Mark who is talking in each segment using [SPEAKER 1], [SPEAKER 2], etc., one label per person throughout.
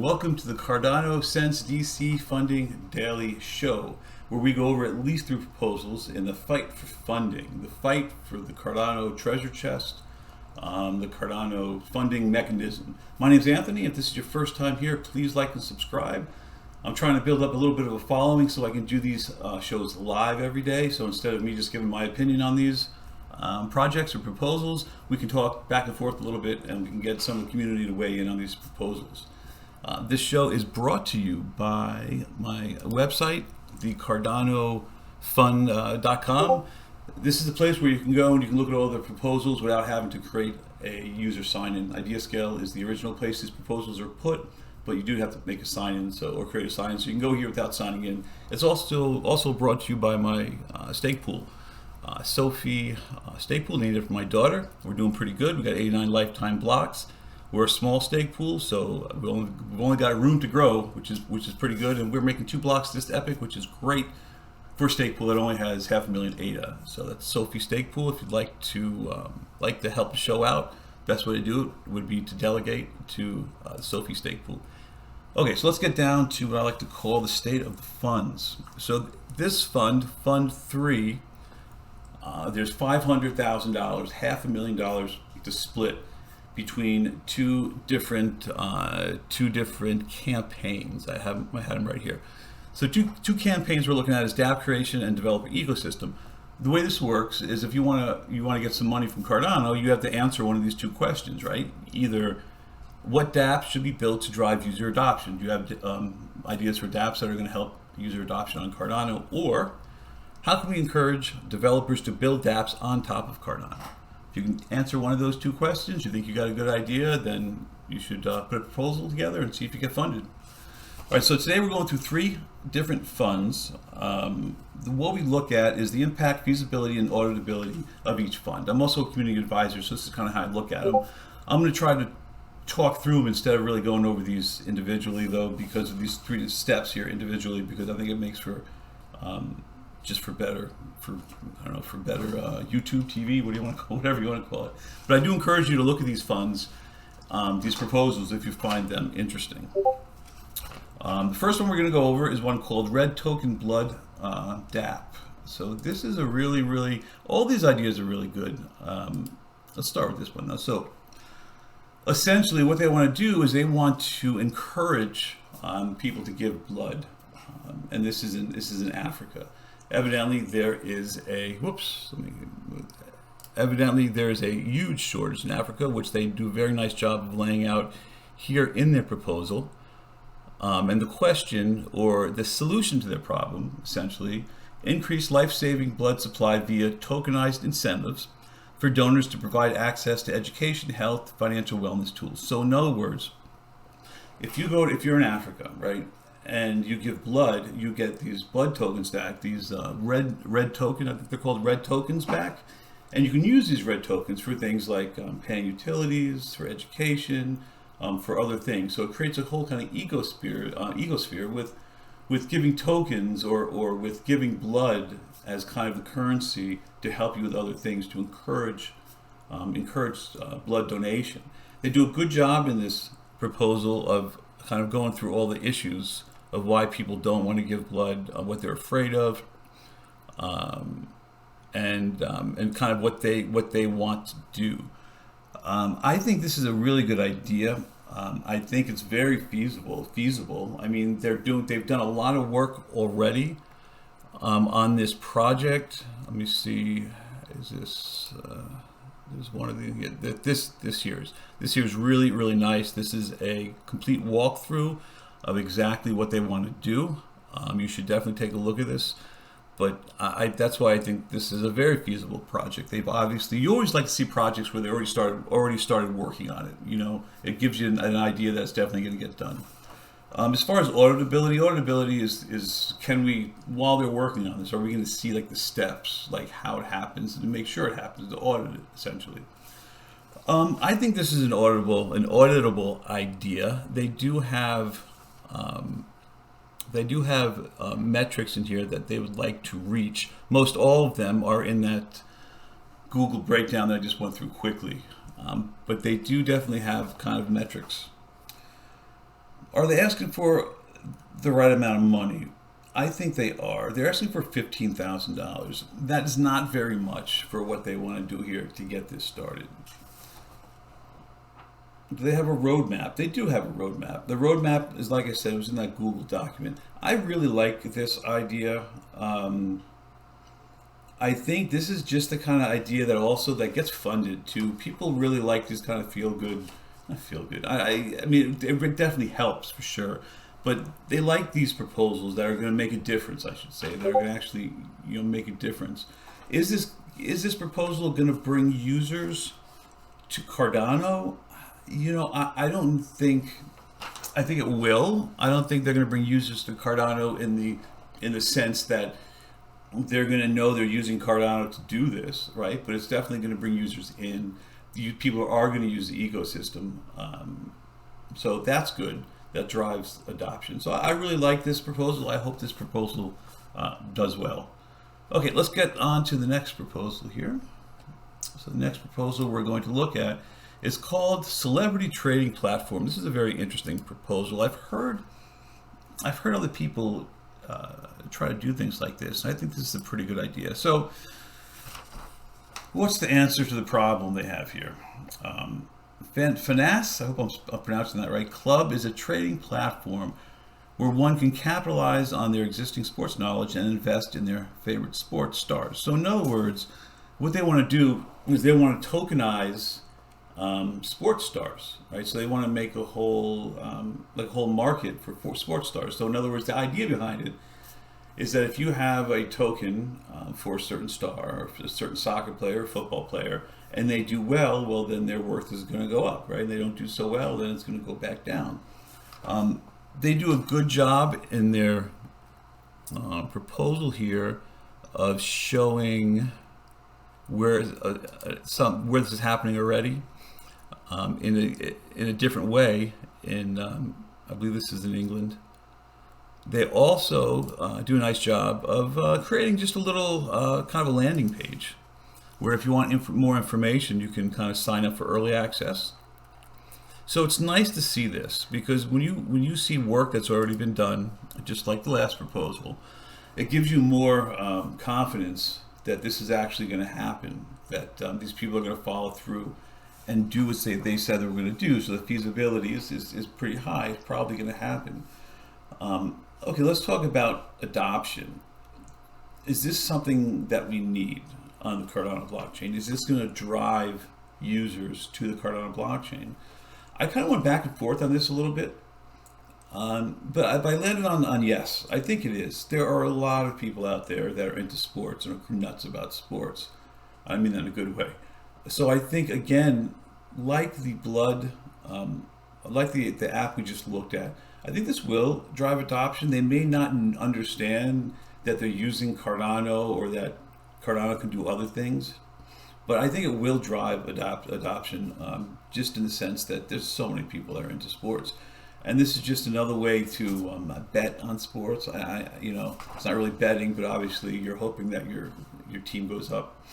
[SPEAKER 1] welcome to the Cardano Sense DC Funding Daily Show, where we go over at least 3 proposals in the fight for funding, the fight for the Cardano treasure chest, the Cardano funding mechanism. My name is Anthony. If this is your first time here, please like and subscribe. I'm trying to build up a little bit of a following so I can do these shows live every day. So instead of me just giving my opinion on these projects or proposals, we can talk back and forth a little bit and we can get some of the community to weigh in on these proposals. This show is brought to you by my website, the CardanoFund.com. This is a place where you can go and you can look at all the proposals without having to create a user sign-in. IdeaScale is the original place these proposals are put, but you do have to make a sign-in or create a sign-in, so you can go here without signing in. It's also brought to you by my stake pool. Sophie stake pool, named it for my daughter. We're doing pretty good. We got 89 lifetime blocks. We're a small stake pool, so we've only got room to grow, which is pretty good. And we're making 2 blocks this epic, which is great for a stake pool that only has 500,000 ADA. So that's Sophie stake pool. If you'd like to help the show out, best way to do it would be to delegate to Sophie stake pool. Okay, so let's get down to what I like to call the state of the funds. So this fund, Fund 3. There's $500,000, $500,000 to split between two different campaigns. I had them right here. So two campaigns we're looking at is dApp creation and developer ecosystem. The way this works is if you want to get some money from Cardano, you have to answer one of these 2 questions, right? Either what dApps should be built to drive user adoption? Do you have ideas for dApps that are going to help user adoption on Cardano? Or how can we encourage developers to build dApps on top of Cardano? If you can answer one of those 2 questions, you think you got a good idea, then you should put a proposal together and see if you get funded. All right, so today we're going through 3 different funds. What we look at is the impact, feasibility, and auditability of each fund. I'm also a community advisor, so this is kind of how I look at them. I'm going to try to talk through them instead of really going over these individually, though, because of these 3 steps here individually, because I think it makes for better YouTube TV, whatever you want to call it. But I do encourage you to look at these funds, these proposals, if you find them interesting. The first one we're going to go over is one called Red Token Blood dApp. So this is a really, all these ideas are really good. Let's start with this one now. So essentially what they want to do is they want to encourage people to give blood. And this is in Africa. Evidently there is a huge shortage in Africa, which they do a very nice job of laying out here in their proposal. And the question or the solution to their problem, essentially, increase life-saving blood supply via tokenized incentives for donors to provide access to education, health, financial wellness tools. So in other words, if you're in Africa, right, and you give blood, you get these blood tokens back, these red token, I think they're called red tokens back, and you can use these red tokens for things like paying utilities, for education, for other things. So it creates a whole kind of ecosphere with giving tokens or with giving blood as kind of the currency to help you with other things, to encourage blood donation. They do a good job in this proposal of kind of going through all the issues of why people don't want to give blood, what they're afraid of, and kind of what they want to do. I think this is a really good idea. I think it's very feasible. I mean, they've done a lot of work already on this project. Let me see. Is this? There's one of the this year's really nice. This is a complete walkthrough of exactly what they want to do. You should definitely take a look at this. But that's why I think this is a very feasible project. You always like to see projects where they already started working on it. You know, it gives you an idea that it's definitely going to get done. As far as auditability is while they're working on this, are we going to see like the steps, like how it happens, and to make sure it happens, to audit it essentially. I think this is an auditable idea. They do have metrics in here that they would like to reach. Most all of them are in that Google breakdown that I just went through quickly. But they do definitely have kind of metrics. Are they asking for the right amount of money? I think they are. They're asking for $15,000. That is not very much for what they want to do here to get this started. Do they have a roadmap? They do have a roadmap. The roadmap is, like I said, it was in that Google document. I really like this idea. I think this is just the kind of idea that gets funded too. People really like these kind of not feel good. I mean, it definitely helps for sure. But they like these proposals that are going to make a difference, I should say, that are going to actually, make a difference. Is this proposal going to bring users to Cardano? I don't think. I think it will. I don't think they're going to bring users to Cardano in the sense that they're going to know they're using Cardano to do this, right? But it's definitely going to bring users in. People are going to use the ecosystem, so that's good. That drives adoption. So I really like this proposal. I hope this proposal does well. Okay, let's get on to the next proposal here. So the next proposal we're going to look at is called Celebrity Trading Platform. This is a very interesting proposal. I've heard other people try to do things like this, and I think this is a pretty good idea. So what's the answer to the problem they have here? Fanance, I hope I'm pronouncing that right, Club is a trading platform where one can capitalize on their existing sports knowledge and invest in their favorite sports stars. So in other words, what they want to do is they want to tokenize sports stars, right? So they want to make a whole market for sports stars. So in other words, the idea behind it is that if you have a token for a certain star, or a certain soccer player, football player, and they do well, then their worth is going to go up, right? They don't do so well, then it's going to go back down. They do a good job in their proposal here of showing where this is happening already in a different way. I believe this is in England. They also do a nice job of creating just a little kind of a landing page, where if you want more information, you can kind of sign up for early access. So it's nice to see this, because when you see work that's already been done, just like the last proposal, it gives you more confidence that this is actually going to happen, that these people are going to follow through and do what they said they were going to do. So the feasibility is pretty high. It's probably going to happen. Okay, let's talk about adoption. Is this something that we need on the Cardano blockchain? Is this going to drive users to the Cardano blockchain? I kind of went back and forth on this a little bit, but I landed on yes. I think it is. There are a lot of people out there that are into sports and are nuts about sports. I mean that in a good way. So I think, again, like the app we just looked at, I think this will drive adoption. They may not understand that they're using Cardano or that Cardano can do other things, but I think it will drive adoption, just in the sense that there's so many people that are into sports, and this is just another way to bet on sports. It's not really betting, but obviously you're hoping that your team goes up.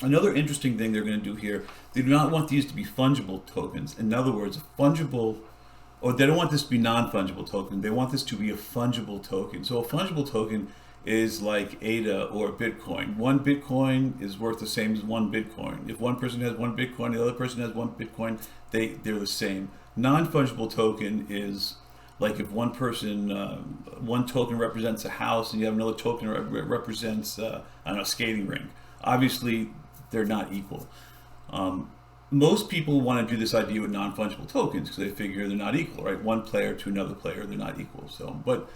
[SPEAKER 1] Another interesting thing they're going to do here, they do not want these to be fungible tokens. In other words, they don't want this to be non-fungible token. They want this to be a fungible token. So a fungible token is like ADA or Bitcoin. One Bitcoin is worth the same as one Bitcoin. If one person has one Bitcoin, the other person has one Bitcoin, they're the same. Non-fungible token is like if one person, one token represents a house and you have another token that represents, a skating rink. Obviously, they're not equal. Most people want to do this idea with non-fungible tokens because they figure they're not equal, right? One player to another player, they're not equal. So, but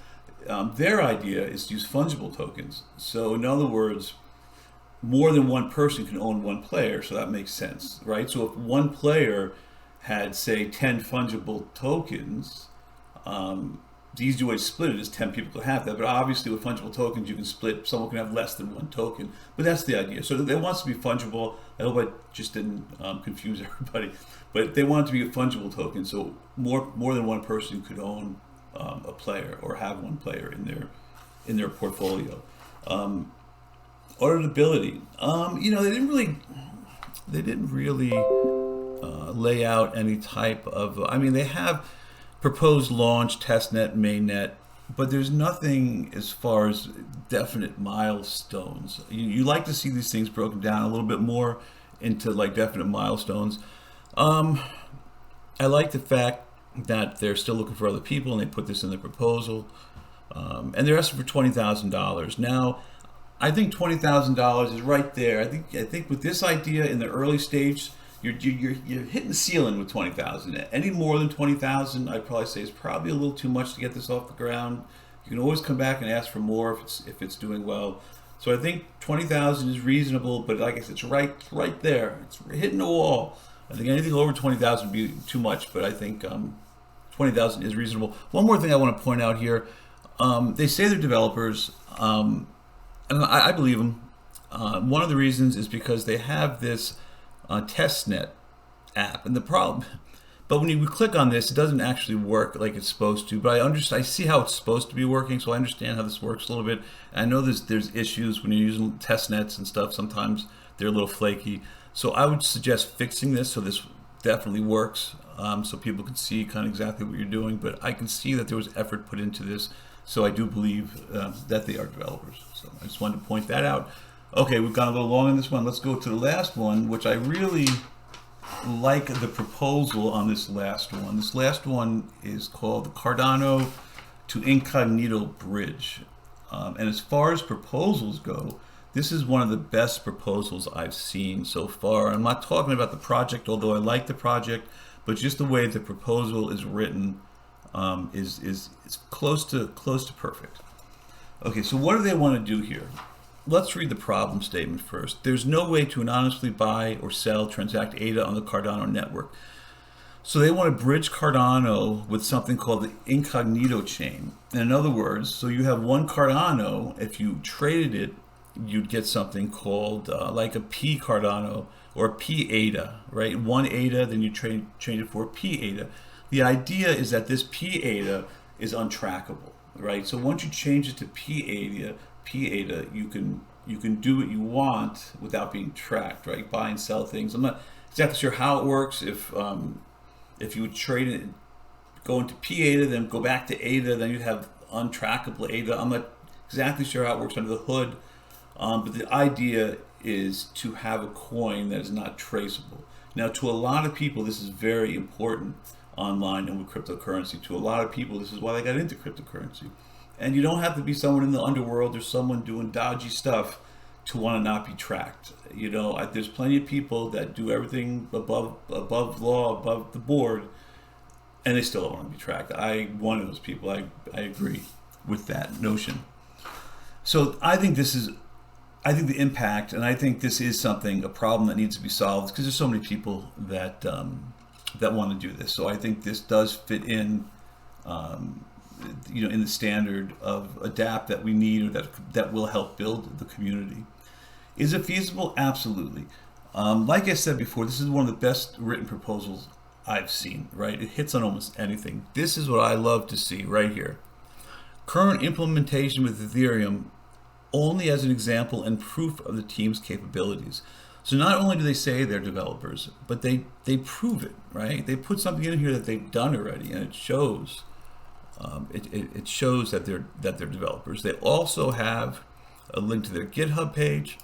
[SPEAKER 1] their idea is to use fungible tokens. So in other words, more than one person can own one player, so that makes sense, right? So if one player had, say, 10 fungible tokens, the easy way to split it is 10 people could have that, but obviously with fungible tokens you can split, someone can have less than one token, but that's the idea. So it wants to be fungible. I hope I just didn't confuse everybody, but they want it to be a fungible token, so more than one person could own a player or have one player in their portfolio. Auditability, they didn't really lay out any type of, they have proposed launch, testnet, mainnet, but there's nothing as far as definite milestones. You like to see these things broken down a little bit more into like definite milestones. I like the fact that they're still looking for other people and they put this in the proposal. And they're asking for $20,000. Now, I think $20,000 is right there. I think with this idea in the early stage, you're hitting the ceiling with 20,000. Any more than 20,000, I'd probably say is probably a little too much to get this off the ground. You can always come back and ask for more if it's doing well. So I think 20,000 is reasonable, but like I said, it's right there. It's hitting the wall. I think anything over 20,000 would be too much, but I think 20,000 is reasonable. One more thing I want to point out here. They say they're developers, and I believe them. One of the reasons is because they have this testnet app, and the problem, but when you click on this, it doesn't actually work like it's supposed to. But I see how it's supposed to be working, so I understand how this works a little bit. And I know there's issues when you're using testnets and stuff. Sometimes they're a little flaky. So I would suggest fixing this so this definitely works, so people can see kind of exactly what you're doing. But I can see that there was effort put into this. So I do believe that they are developers. So I just wanted to point that out. Okay, we've gone a little long on this one. Let's go to the last one, which I really like the proposal on this last one. This last one is called the Cardano to Incognito Bridge. And as far as proposals go, this is one of the best proposals I've seen so far. I'm not talking about the project, although I like the project, but just the way the proposal is written is close to perfect. Okay, so what do they want to do here? Let's read the problem statement first. There's no way to anonymously buy or sell, transact ADA on the Cardano network. So they want to bridge Cardano with something called the Incognito chain. And in other words, so you have one Cardano, if you traded it, you'd get something called like a P Cardano or pADA, right? One ADA, then you trade it for pADA. The idea is that this pADA is untrackable, right? So once you change it to pADA, you can do what you want without being tracked, right? Buy and sell things. I'm not exactly sure how it works. If you would trade it, go into pADA, then go back to ADA, then you'd have untrackable ADA. I'm not exactly sure how it works under the hood, but the idea is to have a coin that is not traceable. Now, to a lot of people, this is very important online and with cryptocurrency. To a lot of people, this is why they got into cryptocurrency. And you don't have to be someone in the underworld or someone doing dodgy stuff to want to not be tracked. You know, there's plenty of people that do everything above law, above the board, and they still don't want to be tracked. I'm one of those people. I agree with that notion. So I think the impact, and I think this is a problem that needs to be solved, because there's so many people that want to do this. So I think this does fit in, in the standard of adapt that we need, or that will help build the community. Is it feasible? Absolutely. Like I said before, this is one of the best written proposals I've seen, right? It hits on almost anything. This is what I love to see right here. Current implementation with Ethereum only as an example and proof of the team's capabilities. So not only do they say they're developers, but they prove it, right? They put something in here that they've done already, and it shows. It shows that they're developers. They also have a link to their GitHub page.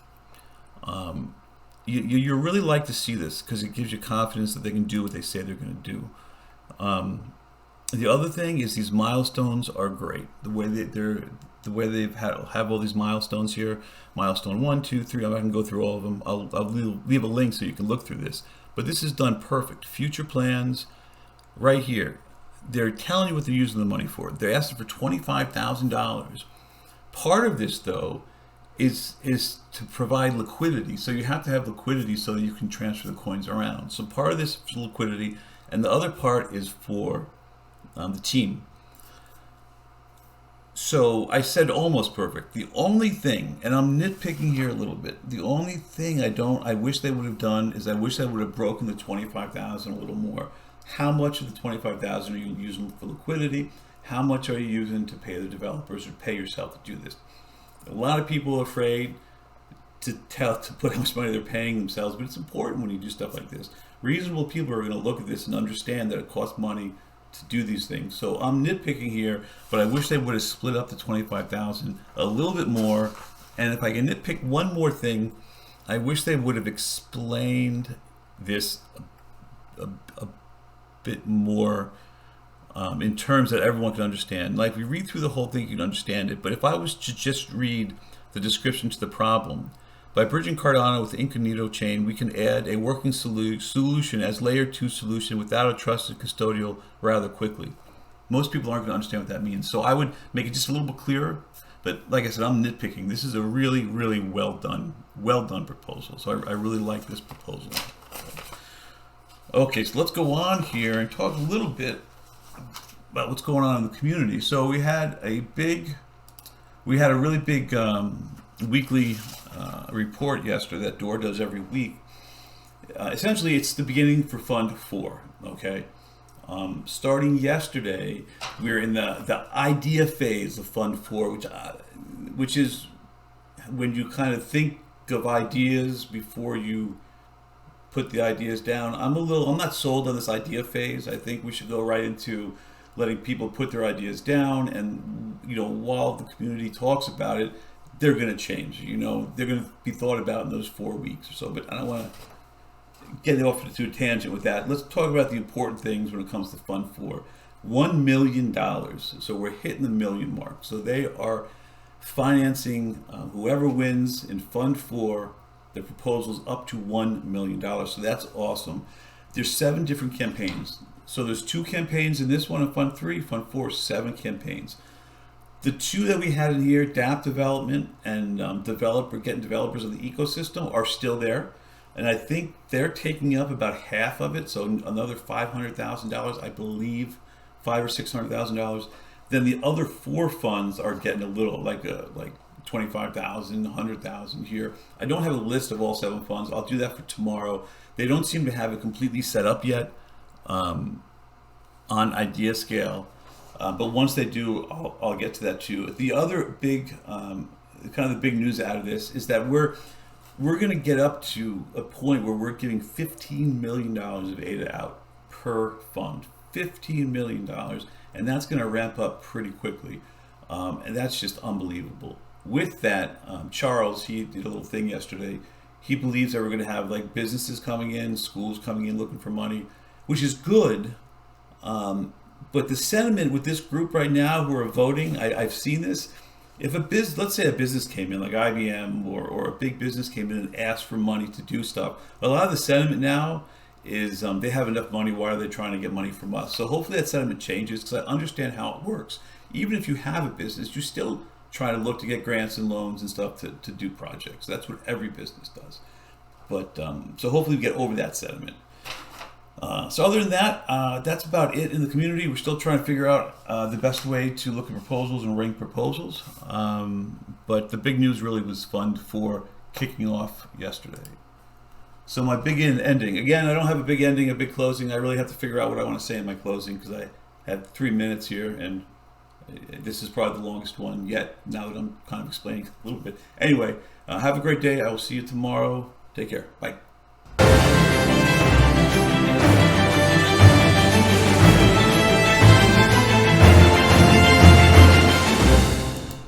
[SPEAKER 1] You really like to see this because it gives you confidence that they can do what they say they're going to do. The other thing is these milestones are great. The way they've have all these milestones here, milestone 1, 2, 3. I'm not going to go through all of them. I'll leave a link so you can look through this. But this is done perfect. Future plans, right here. They're telling you what they're using the money for. They're asking for $25,000. Part of this, though, is to provide liquidity. So you have to have liquidity so that you can transfer the coins around. So part of this is liquidity, and the other part is for the team. So I said almost perfect. The only thing, and I'm nitpicking here a little bit, the only thing I wish they would have done is I wish they would have broken the 25,000 a little more. How much of the 25,000 are you using for liquidity? How much are you using to pay the developers or pay yourself to do this? A lot of people are afraid to put how much money they're paying themselves, but it's important when you do stuff like this. Reasonable people are going to look at this and understand that it costs money to do these things. So I'm nitpicking here, but I wish they would have split up the 25,000 a little bit more. And if I can nitpick one more thing, I wish they would have explained this a bit more in terms that everyone can understand. Like, we read through the whole thing, you can understand it. But if I was to just read the description to the problem, by bridging Cardano with the Incognito chain, we can add a working solution as layer 2 solution without a trusted custodial rather quickly. Most people aren't going to understand what that means. So I would make it just a little bit clearer. But like I said, I'm nitpicking. This is a really, really well done proposal. So I really like this proposal. Okay, so let's go on here and talk a little bit about what's going on in the community. So we had a really big weekly report yesterday that DOR does every week. Essentially, it's the beginning for Fund 4. Okay, starting yesterday, we're in the idea phase of Fund 4, which is when you kind of think of ideas before you put the ideas down. I'm not sold on this idea phase. I think we should go right into letting people put their ideas down, and while the community talks about it, they're going to change. They're going to be thought about in those 4 weeks or so. But I don't want to get off to a tangent with that. Let's talk about the important things when it comes to Fund 4. $1 million. So we're hitting the million mark. So they are financing whoever wins in Fund 4. The proposal's up to $1 million. So that's awesome. There's 7 different campaigns. So there's 2 campaigns in this one in Fund 3. Fund 4, 7 campaigns. The 2 that we had in here, DApp development and getting developers of the ecosystem, are still there. And I think they're taking up about half of it. So another $500,000, I believe, $500,000 or $600,000. Then the other 4 funds are getting a little, like $25,000, $100,000 here. I don't have a list of all 7 funds. I'll do that for tomorrow. They don't seem to have it completely set up yet on idea scale. But once they do, I'll get to that too. The other big, kind of the big news out of this is that we're going to get up to a point where we're giving $15 million of ADA out per fund. $15 million. And that's going to ramp up pretty quickly. And that's just unbelievable. With that, Charles, he did a little thing yesterday. He believes that we're going to have like businesses coming in, schools coming in looking for money, which is good. But the sentiment with this group right now who are voting, I've seen this. If let's say a business came in, like IBM or a big business came in and asked for money to do stuff, a lot of the sentiment now is they have enough money, why are they trying to get money from us? So hopefully that sentiment changes, because I understand how it works. Even if you have a business, you still try to look to get grants and loans and stuff to do projects. That's what every business does. But so hopefully we get over that sentiment. So other than that, that's about it in the community. We're still trying to figure out the best way to look at proposals and rank proposals. But the big news really was Fund 4 kicking off yesterday. So my big ending. Again, I don't have a big ending, a big closing. I really have to figure out what I want to say in my closing, because I have 3 minutes here, and this is probably the longest one yet, now that I'm kind of explaining a little bit. Anyway, have a great day. I will see you tomorrow. Take care. Bye.